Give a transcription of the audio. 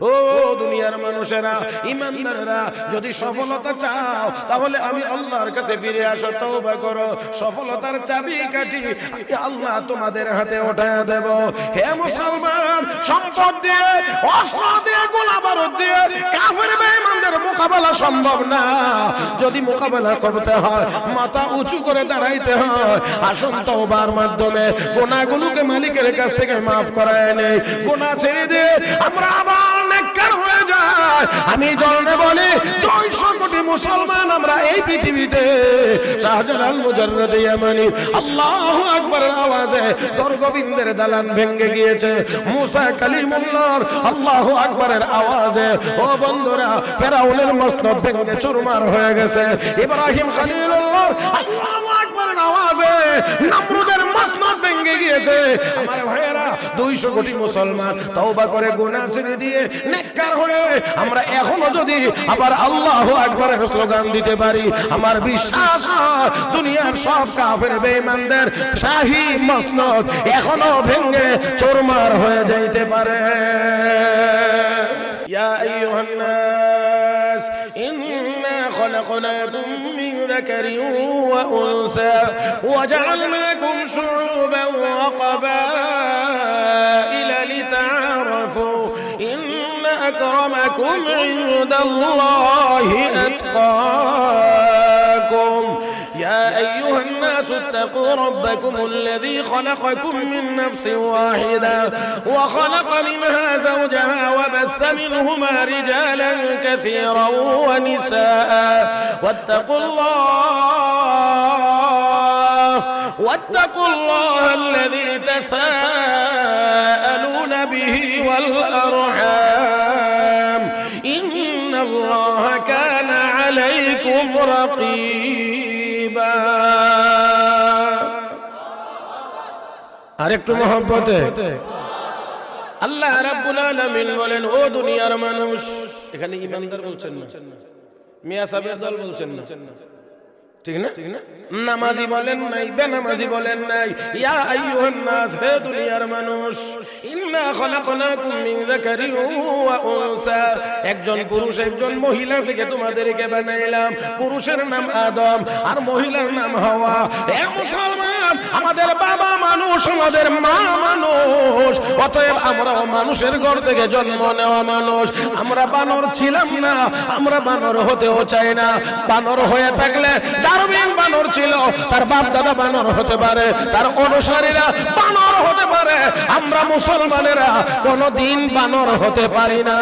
ও দুনিয়ার মানুষেরা, ইমানদারেরা, যদি সফলতা চাও তাহলে আমি আল্লাহর কাছে ফিরে আসো, তওবা করো। সফলতার চাবিকাঠি আল্লাহ তোমাদের হাতে উঠায় দেব। হে মুসলমান, সম্পদ দিয়ে, অস্ত্র দিয়ে, গোলা বারুদ দিয়ে কাফের বেঈমানদের মোকাবেলা সম্ভব না। যদি মোকাবেলা করতে হয়, মাথা উঁচু করে দাঁড়াইতে হয়। আসুন তওবার মাধ্যমে গুনাহগুলোকে মালিকের কাছ থেকে মাফ করায় নেই। গুনাহ ছেড়ে দিয়ে আমরা আবার নেককার হয়ে যায়। আমি জলনে বলি 200 কোটি মুসলমান আমরা এই পৃথিবীতে। শাহজালাল মুজাররদ ইয়ামানি আল্লাহু আকবারের আওয়াজে দরগোবিন্দের দালান ভেঙে গিয়েছে। মুসা কালিমুল্লাহর আল্লাহু আকবারের আওয়াজে ও বন্ধুরা ফেরাউনের মসনদ ভেঙে চুরমার হয়ে গেছে। ইব্রাহিম খলিলুল্লাহর আল্লাহু আকবারের আওয়াজে নমরুদের মসনদ ভেঙে গিয়েছে। আমার ভাইয়েরা, 200 কোটি মুসলমান তওবা করে গুনাহ ছেড়ে দিয়ে নেককার হয়ে আমরা এখনো যদি আবার আল্লাহু আকবারের স্লোগান দিতে পারি, আমার বিশ্বাস দুনিয়ার সব কাফের বেঈমানদের শাহী মসনদ এখনো ভেঙে চুরমার হয়ে যাইতে পারে। ইয়া আইয়ুহান নাস ইন্না খলাকনাকুম মিন যাকারিন ওয়া উনসা ওয়া জাআলনাকুম শুউবান ওয়া ক্বাবাইলা লিতাআরাফু ইন্না আকরামাকুম ইনদাল্লাহি আতকাকুম। يا أيها الناس اتقوا ربكم الذي خلقكم من نفس واحدة وخلق منها زوجها وبث منهما رجالا كثيرا ونساء واتقوا الله الذي تساءلون به والأرحام إن الله كان عليكم رقيبا। আরেকটু মহব্বতে আল্লাহ রাব্বুল আলামিন বলেন, ও দুনিয়ার মানুষ। এখানে ইমানদার বলছেন না, মিয়া সাহেব বলছেন না, ঠিক না? নামাজি বলেন নাই, বেনামাজি বলেন নাই। ইয়া আইয়ুহান নাস, হে দুনিয়ার মানুষ, ইন্না খলাকনাকুম মিন যাকারিন ওয়া উনসা, একজন পুরুষ একজন মহিলা থেকে তোমাদেরকে বানাইলাম। পুরুষের নাম আদম আর মহিলার নাম হাওয়া। হে মুসলমান, আমাদের বাবা মানুষ, আমাদের মা মানুষ, অতএব আমরাও মানুষের ঘর থেকে জন্ম নেওয়া মানুষ। আমরা বানর ছিলাম না, আমরা বানর হতেও চাই না। বানর হয়ে থাকলে ডারউইন বানর ছিল, তার বাপ দাদা বানর হতে পারে, তার অনুসারীরা বানর হতে পারে। আমরা মুসলমানেরা কোনদিন বানর হতে পারি না।